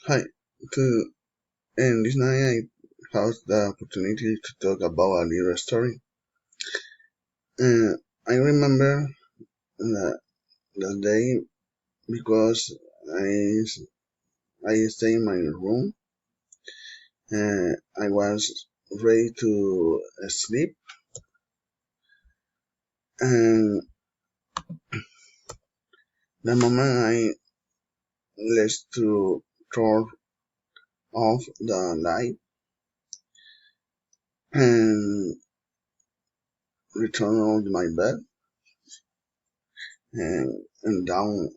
Hi, to, and this night I have the opportunity to talk about a little story. I remember the day because I stay in my room and I was ready to sleep, and the moment I left to turn off the light and return on my bed and down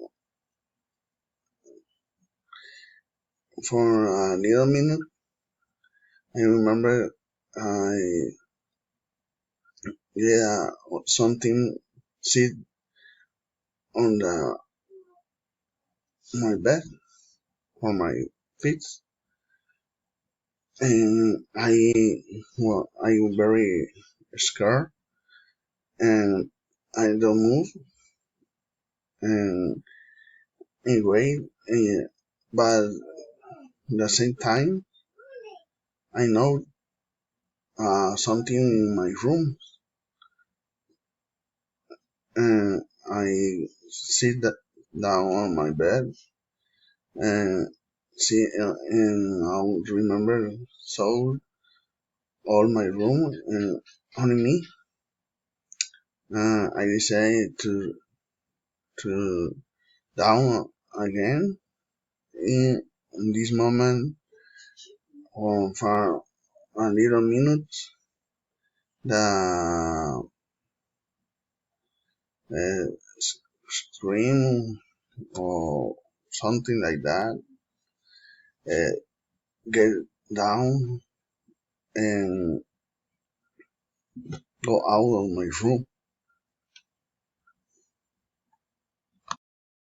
for a little minute, I remember I yeah something sit on my bed on my feet, and I very scared, and I don't move, and anyway, but at the same time I know something in my room, and I sit down on my bed and see, and I'll remember so all my room and only me. I decided to down again in this moment, for a little minute, the uh, scream or something like that uh, get down and go out of my room.